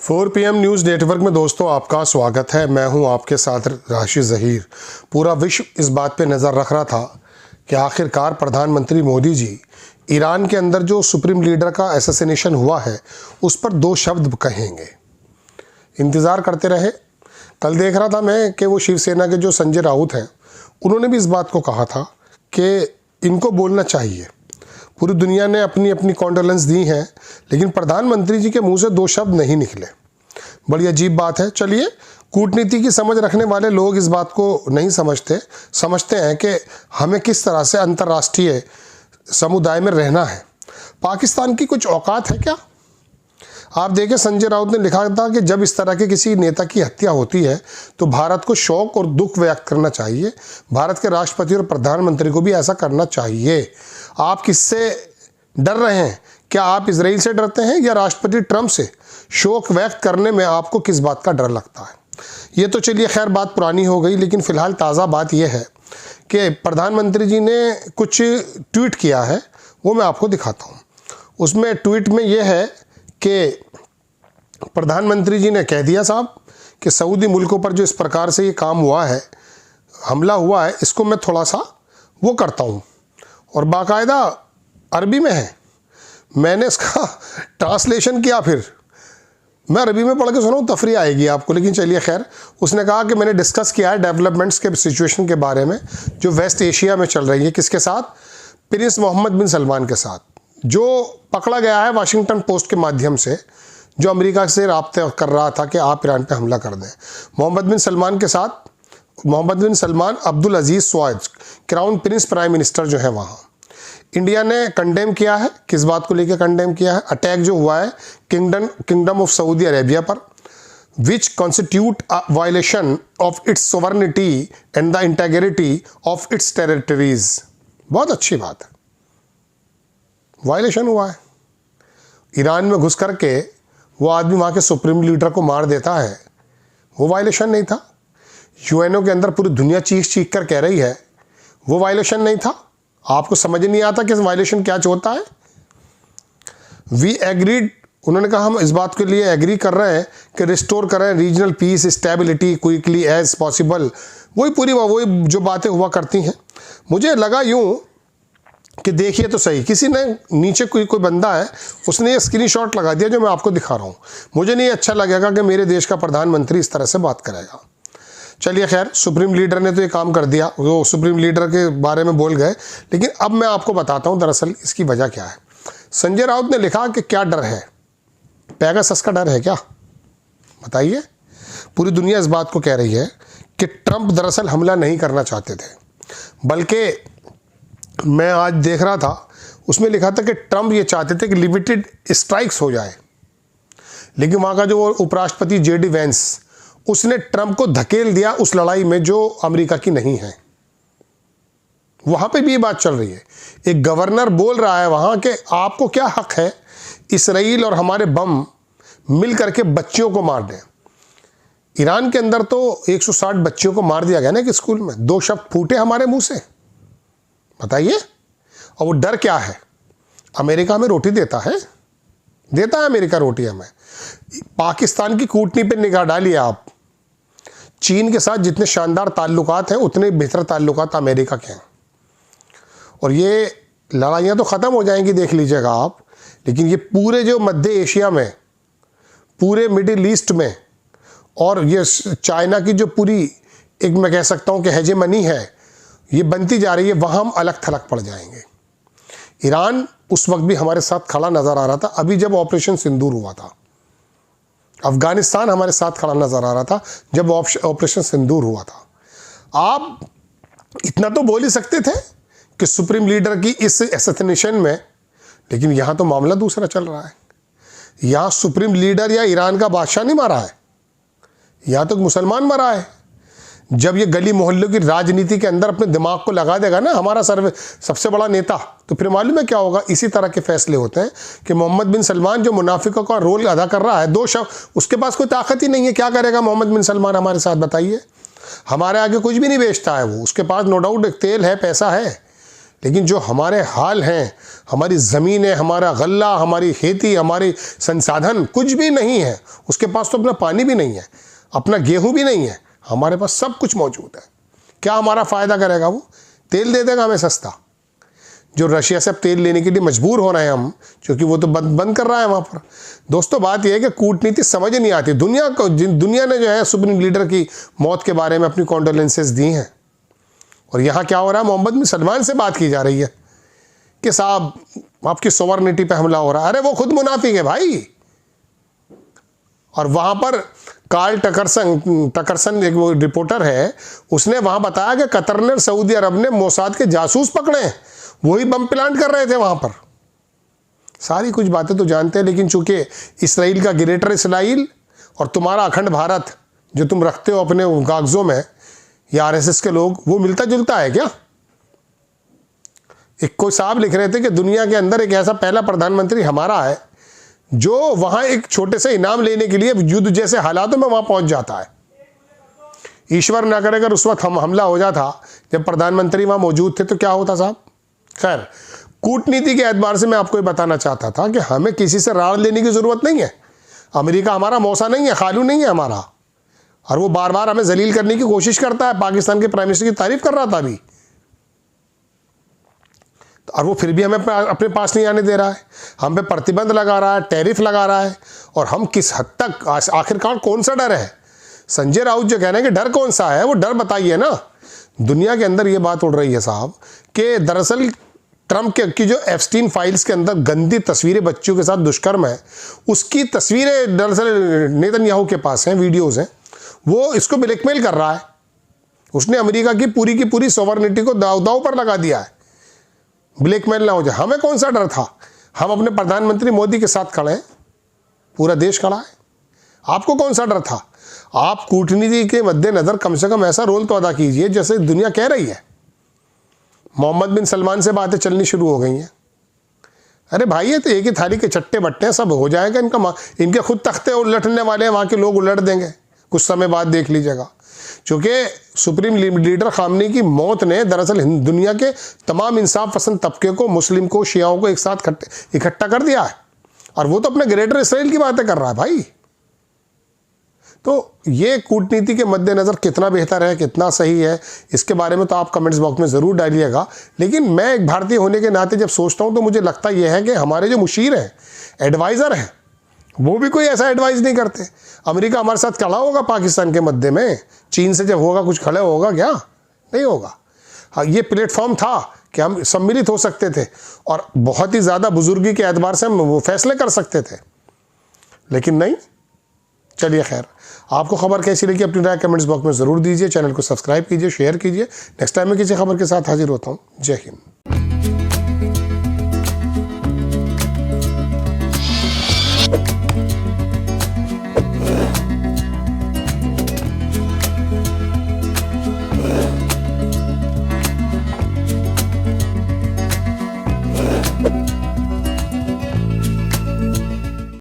4 PM news network में दोस्तों आपका स्वागत है। मैं हूं आपके साथ राशिद ज़हीर। पूरा विश्व इस बात पे नज़र रख रहा था कि आखिरकार प्रधानमंत्री मोदी जी ईरान के अंदर जो सुप्रीम लीडर का असैसिनेशन हुआ है उस पर 2 शब्द कहेंगे। इंतज़ार करते रहे। कल देख रहा था मैं कि वो शिवसेना के जो संजय राउत हैं उन्होंने भी इस बात को कहा था कि इनको बोलना चाहिए। पूरी दुनिया ने अपनी अपनी कॉन्डोलेंस दी हैं, लेकिन प्रधानमंत्री जी के मुंह से 2 शब्द नहीं निकले। बड़ी अजीब बात है। चलिए, कूटनीति की समझ रखने वाले लोग इस बात को नहीं समझते हैं कि हमें किस तरह से अंतर्राष्ट्रीय समुदाय में रहना है। पाकिस्तान की कुछ औकात है क्या? आप देखें, संजय राउत ने लिखा था कि जब इस तरह के किसी नेता की हत्या होती है तो भारत को शोक और दुख व्यक्त करना चाहिए। भारत के राष्ट्रपति और प्रधानमंत्री को भी ऐसा करना चाहिए। आप किससे डर रहे हैं? क्या आप इजराइल से डरते हैं या राष्ट्रपति ट्रंप से? शोक व्यक्त करने में आपको किस बात का डर लगता है? ये तो चलिए खैर बात पुरानी हो गई, लेकिन फिलहाल ताज़ा बात यह है कि प्रधानमंत्री जी ने कुछ ट्वीट किया है, वो मैं आपको दिखाता हूँ। उसमें ट्वीट में यह है कि प्रधानमंत्री जी ने कह दिया साहब कि सऊदी मुल्कों पर जो इस प्रकार से ये काम हुआ है, हमला हुआ है, इसको मैं थोड़ा सा वो करता हूँ, और बाकायदा अरबी में है। मैंने इसका ट्रांसलेशन किया, फिर मैं अरबी में पढ़ के सुनाऊँ, तफरी आएगी आपको, लेकिन चलिए खैर। उसने कहा कि मैंने डिस्कस किया है डेवलपमेंट्स के सिचुएशन के बारे में जो वेस्ट एशिया में चल रही है। किसके साथ? प्रिंस मोहम्मद बिन सलमान के साथ, जो पकड़ा गया है वाशिंगटन पोस्ट के माध्यम से, जो अमेरिका से राब्ते कर रहा था कि आप ईरान पे हमला कर दें। मोहम्मद बिन सलमान के साथ, Mohammed bin Salman Abdul Aziz Saud, crown prince prime minister जो है वहाँ। इंडिया ने कंडेम किया है। किस बात को लेकर कंडेम किया है? अटैक जो हुआ है किंगडम ऑफ सऊदी अरेबिया पर, which constitute violation of its sovereignty and the integrity of its territories. बहुत अच्छी बात है, वायलेशन हुआ है। ईरान में घुस करके वो आदमी वहाँ के सुप्रीम लीडर को मार देता है, वो वायलेशन नहीं था। यूएनओ के अंदर पूरी दुनिया चीख कर कह रही है, वो वायलेशन नहीं था। आपको समझ नहीं आता कि वायलेशन क्या होता है? वी एग्रीड, उन्होंने कहा हम इस बात के लिए एग्री कर रहे हैं कि रिस्टोर करें regional peace stability quickly as possible. वही जो बातें हुआ करती हैं। मुझे लगा यूं कि देखिए तो सही, किसी ने नीचे कोई बंदा है, उसने ये स्क्रीनशॉट लगा दिया जो मैं आपको दिखा रहा हूँ। मुझे नहीं अच्छा लगेगा कि मेरे देश का प्रधानमंत्री इस तरह से बात करेगा। चलिए खैर, सुप्रीम लीडर ने तो ये काम कर दिया, वो सुप्रीम लीडर के बारे में बोल गए, लेकिन अब मैं आपको बताता हूँ दरअसल इसकी वजह क्या है। संजय राउत ने लिखा कि क्या डर है? पेगासस का डर है क्या? बताइए। पूरी दुनिया इस बात को कह रही है कि ट्रंप दरअसल हमला नहीं करना चाहते थे, बल्कि मैं आज देख रहा था उसमें लिखा था कि ट्रंप ये चाहते थे कि लिमिटेड स्ट्राइक्स हो जाए, लेकिन वहाँ का जो उपराष्ट्रपति JD वेंस, उसने ट्रंप को धकेल दिया उस लड़ाई में जो अमेरिका की नहीं है। वहाँ पे भी ये बात चल रही है। एक गवर्नर बोल रहा है वहाँ के आपको क्या हक है इसराइल और हमारे बम मिल करके बच्चियों को मार दें। ईरान के अंदर तो 160 बच्चियों को मार दिया गया ना कि स्कूल में 2 शब्द फूटे हमारे मुंह से। बताइए। और वो डर क्या है? अमेरिका हमें रोटी देता है अमेरिका रोटी हमें। पाकिस्तान की कूटनीति पे निगाह डालिए आप। चीन के साथ जितने शानदार ताल्लुकात हैं उतने बेहतर ताल्लुकात अमेरिका के हैं, और ये लड़ाइयाँ तो ख़त्म हो जाएंगी, देख लीजिएगा आप। लेकिन ये पूरे जो मध्य एशिया में, पूरे मिडिल ईस्ट में, और ये चाइना की जो पूरी एक मैं कह सकता हूँ कि हेजेमनी है, ये बनती जा रही है, वहाँ हम अलग थलग पड़ जाएंगे। ईरान उस वक्त भी हमारे साथ खड़ा नज़र आ रहा था, अभी जब ऑपरेशन सिंदूर हुआ था। अफगानिस्तान हमारे साथ खड़ा नज़र आ रहा था जब ऑपरेशन सिंदूर हुआ था। आप इतना तो बोल ही सकते थे कि सुप्रीम लीडर की इस असैसिनेशन में, लेकिन यहाँ तो मामला दूसरा चल रहा है। यहाँ सुप्रीम लीडर या ईरान का बादशाह नहीं मारा है, यहाँ तो मुसलमान मरा है। जब ये गली मोहल्लों की राजनीति के अंदर अपने दिमाग को लगा देगा ना हमारा सबसे बड़ा नेता, तो फिर मालूम है क्या होगा? इसी तरह के फैसले होते हैं कि मोहम्मद बिन सलमान जो मुनाफिकों का रोल अदा कर रहा है, 2 शब्द, उसके पास कोई ताकत ही नहीं है। क्या करेगा मोहम्मद बिन सलमान हमारे साथ? बताइए। हमारे आगे कुछ भी नहीं बेचता है वो, उसके पास नो डाउट तेल है, पैसा है, लेकिन जो हमारे हाल हैं, हमारी ज़मीनें, हमारा गल्ला, हमारी खेती, हमारे संसाधन कुछ भी नहीं है। उसके पास तो अपना पानी भी नहीं है, अपना गेहूं भी नहीं है, हमारे पास सब कुछ मौजूद है। क्या हमारा फ़ायदा करेगा वो? तेल दे देगा हमें सस्ता। जो रशिया से अब तेल लेने के लिए मजबूर हो रहे हैं हम, क्योंकि वो तो बंद कर रहा है वहाँ पर। दोस्तों, बात यह है कि कूटनीति समझ नहीं आती दुनिया को। दुनिया ने जो है सुप्रीम लीडर की मौत के बारे में अपनी कॉन्डोलेंसेस दी हैं, और यहाँ क्या हो रहा है, मोहम्मद बिन सलमान से बात की जा रही है कि साहब आपकी सोवरेनिटी पे हमला हो रहा है। अरे वो खुद मुनाफिक है भाई। और वहाँ पर कार्ल टकरसन एक वो रिपोर्टर है, उसने वहाँ बताया कि कतर ने, सऊदी अरब ने मोसाद के जासूस पकड़े हैं, वही बम प्लांट कर रहे थे वहाँ पर। सारी कुछ बातें तो जानते हैं, लेकिन चूंकि इसराइल का ग्रेटर इसराइल और तुम्हारा अखंड भारत जो तुम रखते हो अपने कागजों में, या आरएसएस के लोग, वो मिलता जुलता है क्या? एक कोई साहब लिख रहे थे कि दुनिया के अंदर एक ऐसा पहला प्रधानमंत्री हमारा है जो वहां एक छोटे से इनाम लेने के लिए युद्ध जैसे हालातों में वहां पहुंच जाता है। ईश्वर ना करे अगर उस वक्त हमला हो जाता जब प्रधानमंत्री वहां मौजूद थे तो क्या होता साहब? खैर, कूटनीति के एतबार से मैं आपको ये बताना चाहता था कि हमें किसी से राड़ लेने की जरूरत नहीं है। अमेरिका हमारा मौसा नहीं है, खालू नहीं है हमारा, और वो बार बार हमें जलील करने की कोशिश करता है। पाकिस्तान के प्राइम मिनिस्टर की तारीफ कर रहा था अभी, और वो फिर भी हमें अपने पास नहीं आने दे रहा है, हम पे प्रतिबंध लगा रहा है, टैरिफ लगा रहा है। और हम किस हद तक, आखिरकार कौन सा डर है? संजय राउत जो कह रहे हैं कि डर कौन सा है, वो डर बताइए ना। दुनिया के अंदर ये बात उड़ रही है साहब कि दरअसल ट्रंप की जो एप्स्टीन फाइल्स के अंदर गंदी तस्वीरें, बच्चों के साथ दुष्कर्म है, उसकी तस्वीरें दरअसल नेतन्याहू के पास हैं, वीडियोज़ हैं। वो इसको ब्लैकमेल कर रहा है। उसने अमेरिका की पूरी सोवरेनिटी को दाव पर लगा दिया है, ब्लैकमेल ना हो जाए। हमें कौन सा डर था? हम अपने प्रधानमंत्री मोदी के साथ खड़े हैं, पूरा देश खड़ा है। आपको कौन सा डर था? आप कूटनीति के मद्देनजर कम से कम ऐसा रोल तो अदा कीजिए जैसे दुनिया कह रही है। मोहम्मद बिन सलमान से बातें चलनी शुरू हो गई हैं। अरे भाई, ये तो एक ही थाली के चट्टे बट्टे, सब हो जाएगा। इनके खुद तख्ते उलटने वाले हैं, वहाँ के लोग उलट देंगे कुछ समय बाद, देख लीजिएगा। क्योंकि सुप्रीम लीडर खामनी की मौत ने दरअसल दुनिया के तमाम इंसाफ पसंद तबके को, मुस्लिम को, शियाओं को एक साथ इकट्ठा कर दिया है, और वो तो अपने ग्रेटर इसराइल की बातें कर रहा है भाई। तो ये कूटनीति के मद्देनज़र कितना बेहतर है, कितना सही है, इसके बारे में तो आप कमेंट्स बॉक्स में ज़रूर डालिएगा। लेकिन मैं एक भारतीय होने के नाते जब सोचता हूँ तो मुझे लगता यह है कि हमारे जो मुशीर हैं, एडवाइज़र हैं, वो भी कोई ऐसा एडवाइस नहीं करते। अमेरिका हमारे साथ खड़ा होगा पाकिस्तान के मद्दे में? चीन से जब होगा कुछ खड़े होगा क्या? नहीं होगा। हाँ, ये प्लेटफॉर्म था कि हम सम्मिलित हो सकते थे और बहुत ही ज़्यादा बुजुर्गी के एतबार से हम वो फैसले कर सकते थे, लेकिन नहीं। चलिए खैर, आपको खबर कैसी लगी अपनी राय कमेंट्स बॉक्स में ज़रूर दीजिए। चैनल को सब्सक्राइब कीजिए, शेयर कीजिए। नेक्स्ट टाइम मैं किसी खबर के साथ हाजिर होता हूँ। जय हिंद।